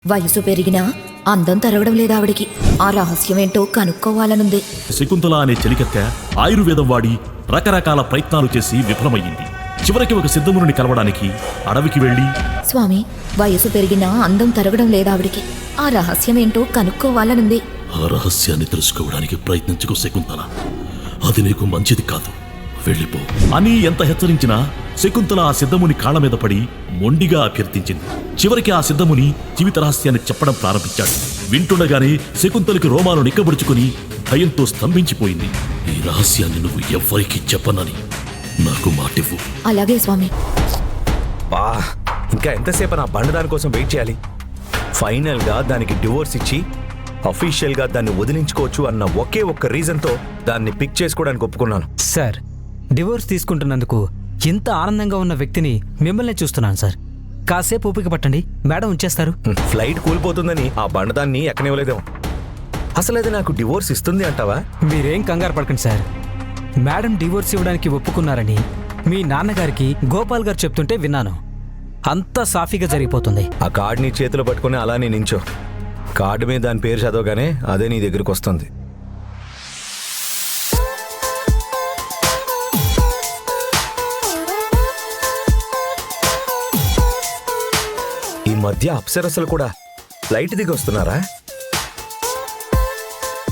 వయసు పెరిగినా అందం తరగడం లేదా ఆవిడికి. ఆ రహస్యమేంటో కనుక్కోవాలనుంది. శకుంతల అనే చెలికత్తె ఆయుర్వేదం వాడి రకరకాల ప్రయత్నాలు చేసి విఫలమయ్యింది. చివరికి ఒక సిద్ధముని కలవడానికి అడవికి వెళ్లి, స్వామి, వయసు పెరిగినా అందం తరగడం లేదా ఆవిడికి. ఆ రహస్యమేంటో కనుక్కోవాలనుంది. ఆ రహస్యాన్ని తెలుసుకోవడానికి ప్రయత్నించుకో శకుంతల, అది నీకు మంచిది కాదు, వెళ్ళిపో అని ఎంత హెచ్చరించినా శకుంతల ఆ సిద్ధముని కాళ్ళ మీద పడి మొండిగా అభ్యర్థించింది. చివరికి ఆ సిద్ధముని జీవిత రహస్యాన్ని చెప్పడం ప్రారంభించాడు. వింటుండగానే శకుంతలకి రోమాలు నిక్కబడుచుకుని భయంతో స్తంభించిపోయింది. ఈ రహస్యాన్ని నువ్వు ఎవ్వరికీ చెప్పనని నాకు మాటివ్వు. అలాగే స్వామి. బా, ఇంకా ఎంతసేపు నా బండ దాని కోసం వెయిట్ చేయాలి? ఫైనల్ గా దానికి డివోర్స్ ఇచ్చి అఫీషియల్ గా దాన్ని వదిలించుకోవచ్చు అన్న ఒకే ఒక్క రీజన్ తో దాన్ని పిక్ చేసుకోవడానికి ఒప్పుకున్నాను. సార్, డివోర్స్ తీసుకుంటున్నందుకు ఇంత ఆనందంగా ఉన్న వ్యక్తిని మిమ్మల్ని చూస్తున్నాను సార్. కాసేపు ఓపిక పట్టండి, మేడం ఉంచేస్తారు. ఫ్లైట్ కూలిపోతుందని ఆ బండదాన్ని ఎక్కనివ్వలేదేమో. అసలు అది నాకు డివోర్స్ ఇస్తుంది అంటావా? మీరేం కంగారు పడకండి సార్. మేడం డివోర్స్ ఇవ్వడానికి ఒప్పుకున్నారని మీ నాన్నగారికి గోపాల్ గారు చెప్తుంటే విన్నాను. అంతా సాఫీగా జరిగిపోతుంది. ఆ కార్డు నీ చేతిలో పట్టుకుని అలానే నించో. కార్డు మీద దాని పేరు చదవగానే అదే నీ దగ్గరికి వస్తుంది. ఈ మధ్య అప్సరసలు కూడా ఫ్లైట్ దిగి వస్తున్నారా?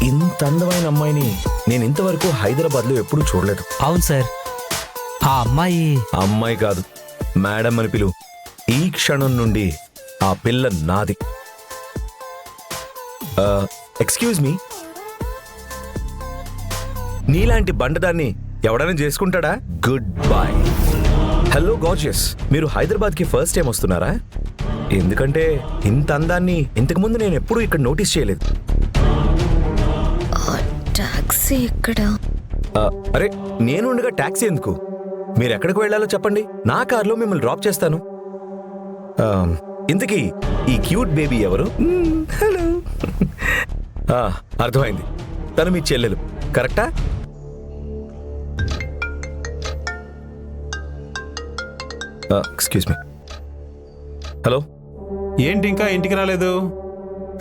ఇంత అందమైన అమ్మాయిని నేను ఇంతవరకు హైదరాబాద్లో ఎప్పుడూ చూడలేదు. అవును సార్, ఆ అమ్మాయి కాదు, మేడం అని పిలువు. ఈ క్షణం నుండి ఆ పిల్ల నాది. ఎక్స్క్యూజ్ మీ, నీలాంటి బండదాన్ని ఎవడైనా చేసుకుంటాడా? Good bye. హలో గార్జియస్, మీరు హైదరాబాద్కి ఫస్ట్ టైం వస్తున్నారా? ఎందుకంటే ఇంత అందాన్ని ఇంతకుముందు నేను ఎప్పుడూ ఇక్కడ నోటీస్ చేయలేదు. టాక్సీ ఎక్కడ? అరే, నేను ఉండగా టాక్సీ ఎందుకు? మీరు ఎక్కడికి వెళ్ళాలో చెప్పండి, నా కార్లో మిమ్మల్ని డ్రాప్ చేస్తాను. ఇంతకీ ఈ క్యూట్ బేబీ ఎవరు? హలో. అర్థమైంది, తను మీ చెల్లెలు కరెక్టా? Excuse me. హలో. ఏంటి ఇంకా ఇంటికి రాలేదు?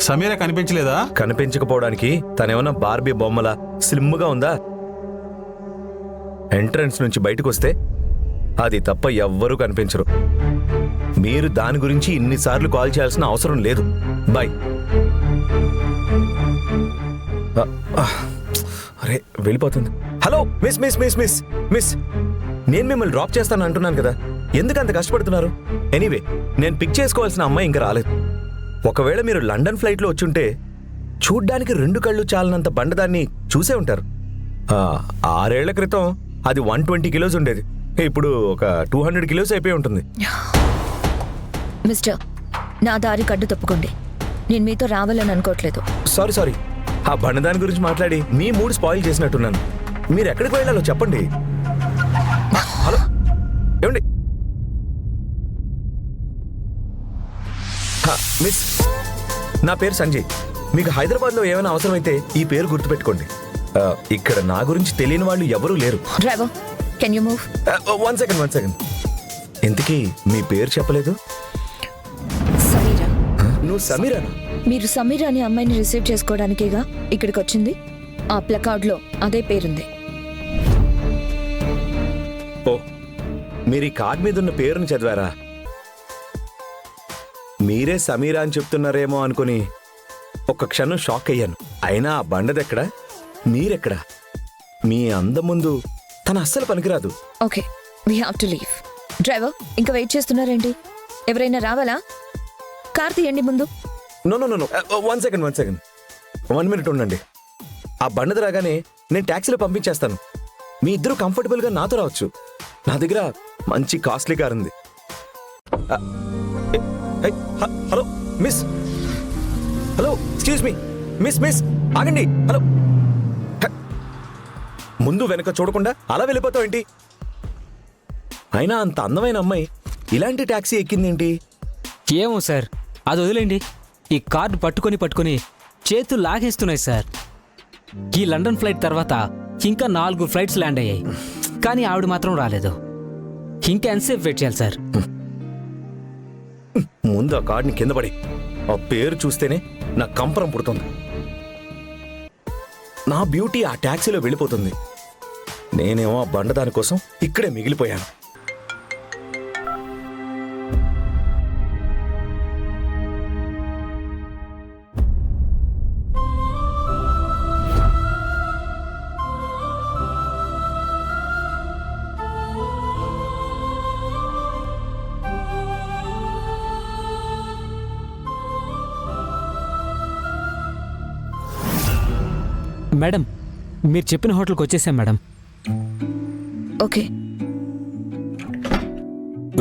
సమీర కనిపించలేదా? కనిపించకపోవడానికి తనేమన్నా బార్బీ బొమ్మలా స్లిమ్గా ఉందా? ఎంట్రన్స్ నుంచి బయటకు వస్తే అది తప్ప ఎవ్వరూ కనిపించరు. మీరు దాని గురించి ఇన్నిసార్లు కాల్ చేయాల్సిన అవసరం లేదు. బాయ్. అరే, వెళ్ళిపోతుంది. Hello miss miss miss miss miss నేను మిమ్మల్ని డ్రాప్ చేస్తాను అంటున్నాను కదా, ఎందుకు అంత కష్టపడుతున్నారు? ఎనీవే, నేను పిక్ చేసుకోవాల్సిన అమ్మాయి ఇంకా రాలేదు. ఒకవేళ మీరు లండన్ ఫ్లైట్లో వచ్చుంటే చూడ్డానికి 2 కళ్ళు చాలనంత బండదాన్ని చూసే ఉంటారు. 6 ఏళ్ల క్రితం అది 120 కిలోస్ ఉండేది, ఇప్పుడు ఒక 200 కిలోస్ అయిపోయి ఉంటుంది. మిస్టర్, నా దారి కడ్డు తప్పుకోండి. నేను మీతో రావాలని అనుకోవట్లేదు. సారీ, ఆ బండదాని గురించి మాట్లాడి మీ మూడ్ స్పాయిల్ చేసినట్టున్నాను. మీరు ఎక్కడికి వెళ్ళాలో చెప్పండి. హలో, ఏమండి? మిస్, నా పేరు సంజయ్. మీకు హైదరాబాద్లో ఏమైనా అవసరమైతే ఈ పేరు గుర్తుపెట్టుకోండి. ఇక్కడ నా గురించి తెలియని వాళ్ళు ఎవరూ లేరు. Driver, can you move? One second. ఇంతకీ మీ పేరు చెప్పలేదు? సమీరా. నువ్వు సమీరానా? మీరు సమీరా అనే అమ్మాయిని రిసీవ్ చేసుకోవడానికేగా ఇక్కడికి వచ్చింది. ఆ ప్లకార్డ్లో అదే పేరుంది. ఓ, మీరు ఈ కార్డ్ మీద ఉన్న పేరుని చదివారా? మీరే సమీరా అని చెప్తున్నారేమో అనుకుని ఒక్క క్షణం షాక్ అయ్యాను. అయినా ఆ బండదెక్కడా, మీరెక్కడా? మీ అందం ముందు తన అస్సలు పనికిరాదు. Okay, we have to leave. Driver, ఇంకా వెయిట్ చేస్తున్నారేంటి? ఎవరైనా రావాలా? కార్ తీయండి ముందు. నో, వన్ సెకండ్ 1 మినిట్ ఉండండి. ఆ బండది రాగానే నేను ట్యాక్సీలో పంపించేస్తాను. మీ ఇద్దరు కంఫర్టబుల్గా నాతో రావచ్చు. నా దగ్గర మంచి కాస్ట్లీ కార్ ఉంది. Hello miss, hello, excuse me miss, ఆగండి. హలో, ముందు వెనక చూడకుండా అలా వెళ్ళిపోతావు ఏంటి? అయినా అంత అందమైన అమ్మాయి ఇలాంటి ట్యాక్సీ ఎక్కిందేంటి? ఏమో సార్, అది వదిలేండి. ఈ కార్డు పట్టుకొని చేతులు లాగేస్తున్నాయి సార్. ఈ లండన్ ఫ్లైట్ తర్వాత ఇంకా 4 ఫ్లైట్స్ ల్యాండ్ అయ్యాయి, కానీ ఆవిడ మాత్రం రాలేదు. ఇంకా ఎంతసేపు వెయిట్ చేయాలి సార్? ముందు ఆ కార్డుని కింద పడి ఆ పేరు చూస్తేనే నా కంపరం పుడుతుంది. నా బ్యూటీ ఆ ట్యాక్సీలో వెళ్ళిపోతుంది. నేనేమో ఆ బండదాని కోసం ఇక్కడే మిగిలిపోయాను. మేడం, మీరు చెప్పిన హోటల్కి వచ్చేసాం madam. Okay,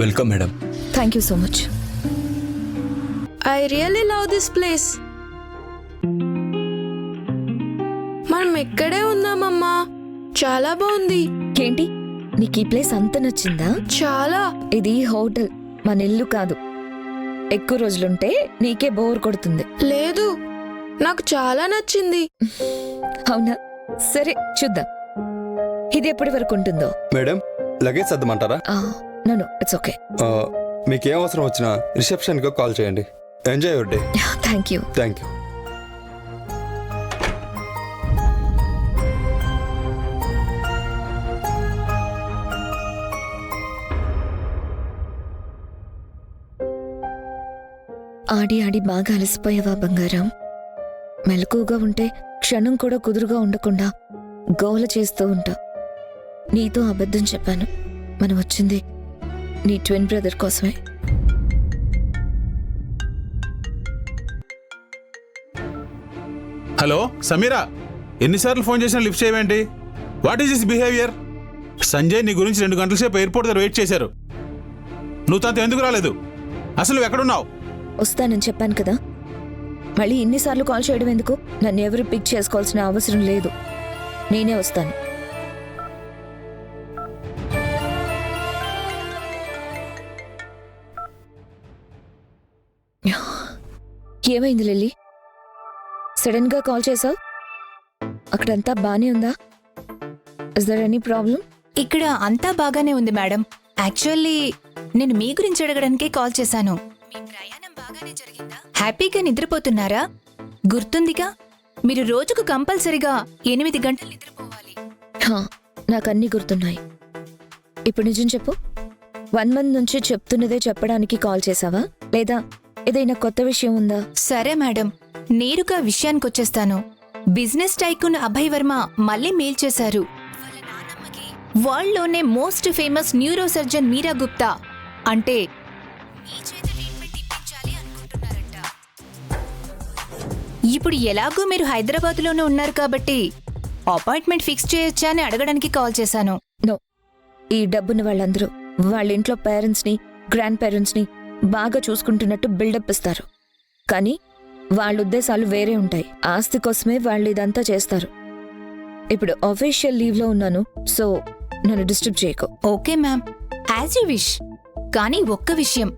welcome madam. Thank you so much. I really love this place. మనం ఎక్కడే ఉందామమ్మా, చాలా బాగుంది. ఏంటి, నీకు ఈ ప్లేస్ అంత నచ్చిందా? చాలా. ఇది హోటల్, మన ఇల్లు కాదు. ఎక్కువ రోజులుంటే నీకే బోర్ కొడుతుంది. లేదు, నాకు చాలా నచ్చింది. అవునా? సరే చూద్దాం ఇది ఎప్పటి వరకు ఉంటుందో. మేడం, లగేజ్ సర్దమంటారా? No it's okay. మీకేం అవసరం వచ్చినా రిసెప్షన్కి కాల్ చేయండి. Enjoy your day. Thank you. Thank you. ఆడి ఆడి బాగా అలసిపోయావా బంగారం? మెలకువగా ఉంటే క్షణం కూడా కుదురుగా ఉండకుండా గోల చేస్తూ ఉంటా. నీతో అబద్ధం చెప్పాను. మనం వచ్చింది నీ ట్విన్ బ్రదర్ కోసమే. హలో సమీరా, ఎన్నిసార్లు ఫోన్ చేసినా లిఫ్ట్ చేయవేంటి? What is this behaviour? Sanjay నీ గురించి 2 గంటల సేపు ఎయిర్పోర్ట్ దగ్గర వెయిట్ చేశారు. నువ్వు తనతో ఎందుకు రాలేదు? అసలు నువ్వు ఎక్కడున్నావు? వస్తానని చెప్పాను కదా, మళ్ళీ ఇన్నిసార్లు కాల్ చేయడం ఎందుకు? నన్ను ఎవరు పిక్ చేసుకోవాల్సిన అవసరం లేదు, నేనే వస్తాను. ఏమైంది లిల్లీ, సడన్ గా కాల్ చేసావు? అక్కడంతా బానే ఉందా? Is there any problem? ఇక్కడ అంతా బాగానే ఉంది మేడం. యాక్చువల్లీ నేను మీ గురించి అడగడానికే కాల్ చేశాను. మీ ప్రయాణం బాగానే జరిగిందా? హ్యాపీగా నిద్రపోతున్నారా? గుర్తుందిగా, మీరు రోజుకు కంపల్సరిగా 8 గంటలు నిద్రపోవాలి. నాకు అన్నీ గుర్తున్నాయి. ఇప్పుడు నిజం చెప్పు, 1 మంత్ నుంచి చెప్తున్నదే చెప్పడానికి కాల్ చేసావా, లేదా ఏదైనా కొత్త విషయం ఉందా? సరే మేడం, నేరుగా విషయానికొచ్చేస్తాను. బిజినెస్ టైకూన్ అభయ్ వర్మ మళ్ళీ మెయిల్ చేశారు. వాళ్ళ నాన్నమ్మకి వరల్డ్లోనే మోస్ట్ ఫేమస్ న్యూరో సర్జన్ మీరా గుప్తా అంటే మీ చేత ట్రీట్మెంట్ ఇప్పించాలి అనుకుంటున్నారంట. ఇప్పుడు ఎలాగూ మీరు హైదరాబాద్లోనే ఉన్నారు కాబట్టి అపాయింట్మెంట్ ఫిక్స్ చేయొచ్చా అని అడగడానికి కాల్ చేశాను. నో, ఈ డబ్బున్న వాళ్ళందరూ వాళ్ళ ఇంట్లో పేరెంట్స్ని, గ్రాండ్ పేరెంట్స్ని బాగా చూసుకుంటున్నట్టు బిల్డప్ ఇస్తారు. కానీ వాళ్ళ ఉద్దేశాలు వేరే ఉంటాయి. ఆస్తి కోసమే వాళ్ళు ఇదంతా చేస్తారు. ఇప్పుడు అఫీషియల్ లీవ్లో ఉన్నాను, సో నన్ను డిస్టర్బ్ చేయకు. Okay ma'am, as you wish. కానీ ఒక్క విషయం,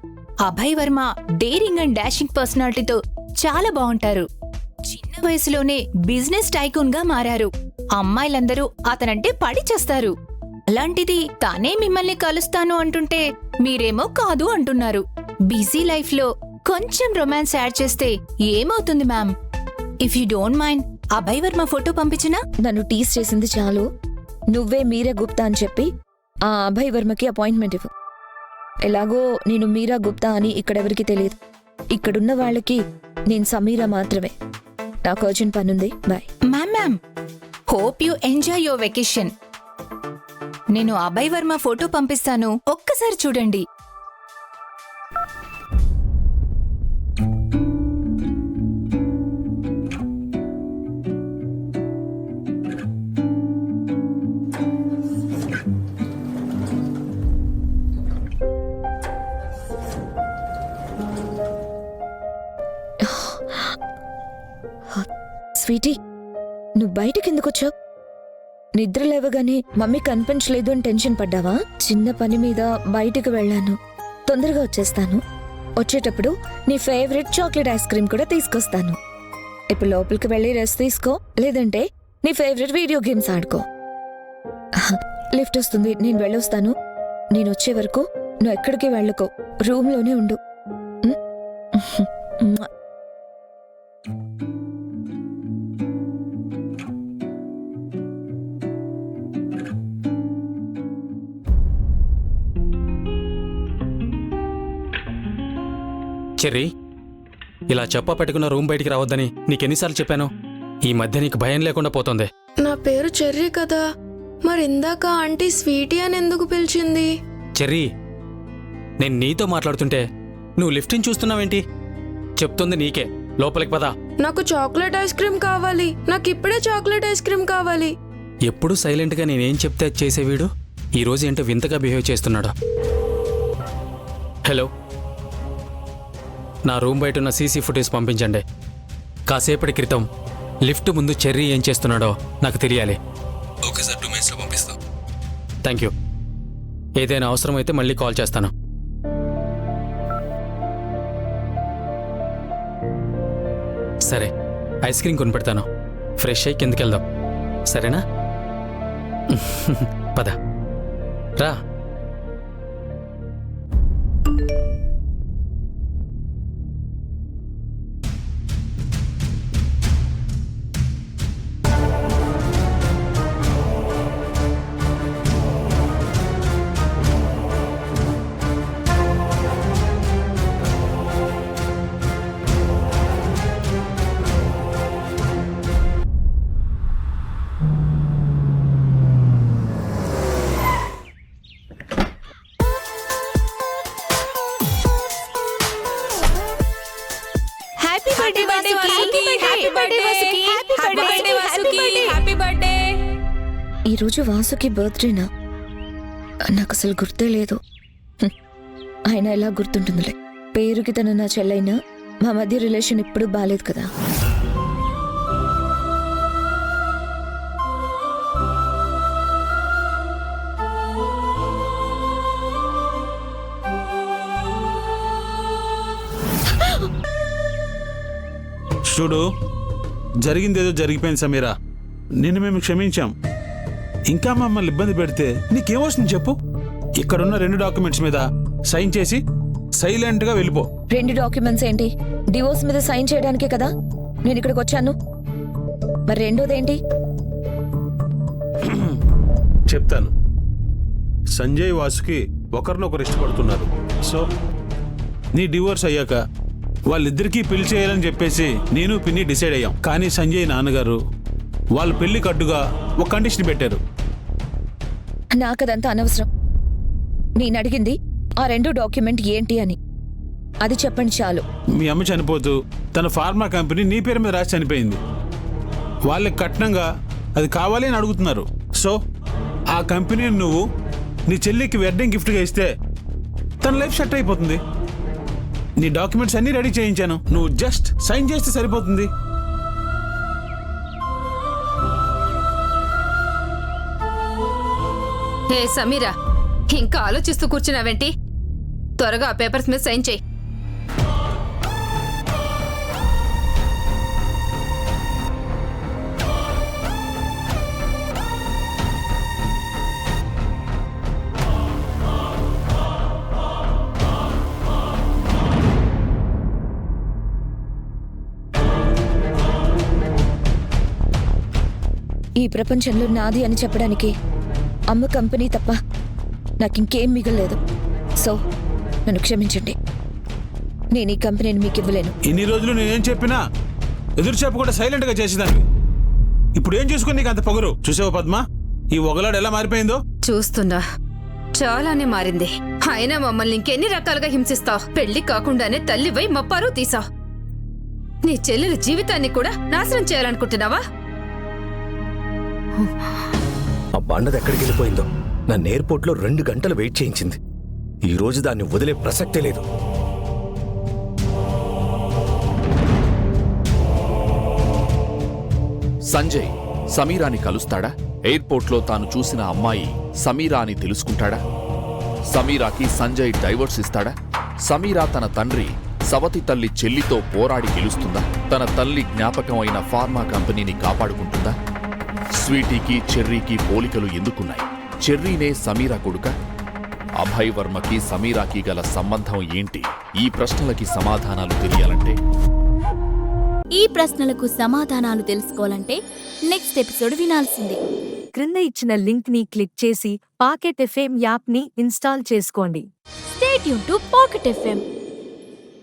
Abhay Varma daring and dashing పర్సనాలిటీతో చాలా బాగుంటారు. చిన్న వయసులోనే బిజినెస్ టైకూన్ గా మారారు. అమ్మాయిలందరూ అతనంటే పడి చేస్తారు. అలాంటిది తానే మిమ్మల్ని కలుస్తాను అంటుంటే మీరేమో కాదు అంటున్నారు. బిజీ లైఫ్ లో కొంచెం రొమాన్స్ యాడ్ చేస్తే ఏమవుతుంది ma'am? If you don't mind Abhay Varma photo పంపించినా? నన్ను టీస్ చేసింది చాలు. నువ్వే మీరా గుప్తా అని చెప్పి ఆ అభయ్ వర్మకి అపాయింట్మెంట్ ఇవ్వు. ఎలాగో నేను మీరా గుప్తా అని ఇక్కడెవరికి తెలియదు. ఇక్కడున్న వాళ్ళకి నేను సమీరా మాత్రమే. నాకు అర్జెంట్ పనుంది, bye. Ma'am, hope you enjoy your vacation. నేను అభయ్ వర్మ ఫోటో పంపిస్తాను, ఒక్కసారి చూడండి. స్వీటీ, నువ్వు బయటికి ఎందుకు వచ్చావు? నిద్ర లేవగానే మమ్మీ కనిపించలేదు అని టెన్షన్ పడ్డావా? చిన్న పని మీద బయటికి వెళ్ళాను, తొందరగా వచ్చేస్తాను. వచ్చేటప్పుడు నీ ఫేవరెట్ చాక్లెట్ ఐస్ క్రీమ్ కూడా తీసుకొస్తాను. ఇప్పుడు లోపలికి వెళ్ళి రెస్ట్ తీసుకో, లేదంటే నీ ఫేవరెట్ వీడియో గేమ్స్ ఆడుకో. లిఫ్ట్ వస్తుంది, నేను వెళ్ళొస్తాను. నేను వచ్చే వరకు నువ్వు ఎక్కడికి వెళ్ళకో, రూమ్లోనే ఉండు. చెర్రీ, ఇలా చెప్పా పెట్టుకున్న రూమ్ బయటికి రావద్దని నీకెన్నిసార్లు చెప్పాను? ఈ మధ్య నీకు భయం లేకుండా పోతుంది. నా పేరు చెర్రీ కదా, మరి ఇందాక ఆంటీ స్వీటీ అని ఎందుకు పిలిచింది? చెర్రీ, నేను నీతో మాట్లాడుతుంటే నువ్వు లిఫ్ట్ని చూస్తున్నావేంటి? చెప్తుంది నీకే, లోపలికి పదా. నాకు చాక్లెట్ ఐస్ క్రీమ్ కావాలి, నాకు ఇప్పుడే చాక్లెట్ ఐస్ క్రీమ్ కావాలి. ఎప్పుడు సైలెంట్గా నేనేం చెప్తే అది చేసేవీడు ఈరోజు ఏంటో వింతగా బిహేవ్ చేస్తున్నాడు. హలో, నా రూమ్ బయట ఉన్న సీసీ ఫుటేజ్ పంపించండి. కాసేపటి క్రితం లిఫ్ట్ ముందు చెర్రీ ఏం చేస్తున్నాడో నాకు తెలియాలి. ఓకే సార్, 2 minutesలో పంపిస్తాం. Thank you. ఏదైనా అవసరమైతే మళ్ళీ కాల్ చేస్తాను. సరే, ఐస్ క్రీమ్ కొనిపెడతాను. ఫ్రెష్ అయ్యి కిందకి వెళ్దాం, సరేనా? పద రా. ఈరోజు వాసుకి బర్త్డేనా? నాకు అసలు గుర్తే లేదు. అయినా ఎలా గుర్తుంటుందిలే, పేరుకి తన నా చెల్లైనా మా మధ్య రిలేషన్ ఎప్పుడూ బాలేదు కదా. చూడు, జరిగిందేదో జరిగిపోయింది సమీరా. నిన్ను మేము క్షమించాం. ఇంకా మమ్మల్ని ఇబ్బంది పెడితే నీకేమొస్తుంది చెప్పు? ఇక్కడున్న 2 డాక్యుమెంట్స్ మీద సైన్ చేసి సైలెంట్గా వెళ్ళిపో. 2 డాక్యుమెంట్స్ ఏంటి? డివోర్స్ మీద సైన్ చేయడానికే కదా నేను ఇక్కడికి వచ్చాను. మరి రెండోదేంటి? చెప్తాను. సంజయ్ వాసుకి ఒకరినొకరు ఇష్టపడుతున్నారు. సో నీ డివోర్స్ అయ్యాక వాళ్ళిద్దరికీ పెళ్లి చేయాలని చెప్పేసి నేను పిన్ని డిసైడ్ అయ్యాం. కానీ సంజయ్ నాన్నగారు వాళ్ళ పెళ్లికి అడ్డుగా ఒక కండిషన్ పెట్టారు. నాకదంతా అనవసరం. నేను అడిగింది ఆ 2 డాక్యుమెంట్ ఏంటి అని. అది చెప్పండి చాలు. మీ అమ్మ చనిపోతూ తన ఫార్మా కంపెనీ నీ పేరు మీద రాసి చనిపోయింది. వాళ్ళకి కట్నంగా అది కావాలి అని అడుగుతున్నారు. సో ఆ కంపెనీని నువ్వు నీ చెల్లికి వెడ్డింగ్ గిఫ్ట్గా ఇస్తే తన లైఫ్ సెట్ అయిపోతుంది. నీ డాక్యుమెంట్స్ అన్నీ రెడీ చేయించాను, నువ్వు జస్ట్ సైన్ చేస్తే సరిపోతుంది. హే సమీరా, ఇంకా ఆలోచిస్తూ కూర్చున్నావేంటి? త్వరగా ఆ పేపర్స్ మీద సైన్ చేయి. ఈ ప్రపంచంలో నాది అని చెప్పడానికి అమ్మ కంపెనీ తప్ప నాకింకేం మిగలలేదు. సో నన్ను క్షమించండి, నేను ఈ కంపెనీని మీకు ఇవ్వలేను. ఇన్ని రోజులు నేనేం చెప్పినా ఎదురు చెప్పకుండా సైలెంట్గా చేసేదాన్ని. ఇప్పుడు ఏం చూసుకుని నీకు అంత పొగరు? చూసావు పద్మ, ఈ ఒగలాడు ఎలా మారిపోయిందో? చూస్తున్నా, చాలానే మారింది. అయినా మమ్మల్ని ఇంకెన్ని రకాలుగా హింసిస్తావు? పెళ్లి కాకుండానే తల్లివై మా పరువు తీసావు. నీ చెల్లెల జీవితాన్ని కూడా నాశనం చేయాలనుకుంటున్నావా? ఆ బండది ఎక్కడికి వెళ్ళిపోయిందో? నన్ను ఎయిర్పోర్ట్లో 2 గంటలు వెయిట్ చేయించింది. ఈ రోజు దాన్ని వదిలే ప్రసక్తే లేదు. సంజయ్ సమీరాని కలుస్తాడా? ఎయిర్పోర్ట్లో తాను చూసిన అమ్మాయి సమీరా అని తెలుసుకుంటాడా? సమీరాకి సంజయ్ డైవర్స్ ఇస్తాడా? సమీరా తన తండ్రి సవతి తల్లి చెల్లితో పోరాడి గెలుస్తుందా? తన తల్లి జ్ఞాపకం అయిన ఫార్మా కంపెనీని కాపాడుకుంటుందా? స్వీటీకి చెర్రీకి పోలికలు ఎందుకున్నాయి? చెర్రీనే సమీరా కొడుక? అభయ్ వర్మకి సమీరాకి గల సంబంధం ఏంటి? ఈ ప్రశ్నలకి సమాధానాలు తెలియాలంటే, ఈ ప్రశ్నలకు సమాధానాలు తెలుసుకోవాలంటే నెక్స్ట్ ఎపిసోడ్ వినాల్సిందే. క్రింద ఇచ్చిన లింక్ ని క్లిక్ చేసి పాకెట్ ఎఫ్ఎం యాప్ ని ఇన్స్టాల్ చేసుకోండి. Stay tune to pocket FM.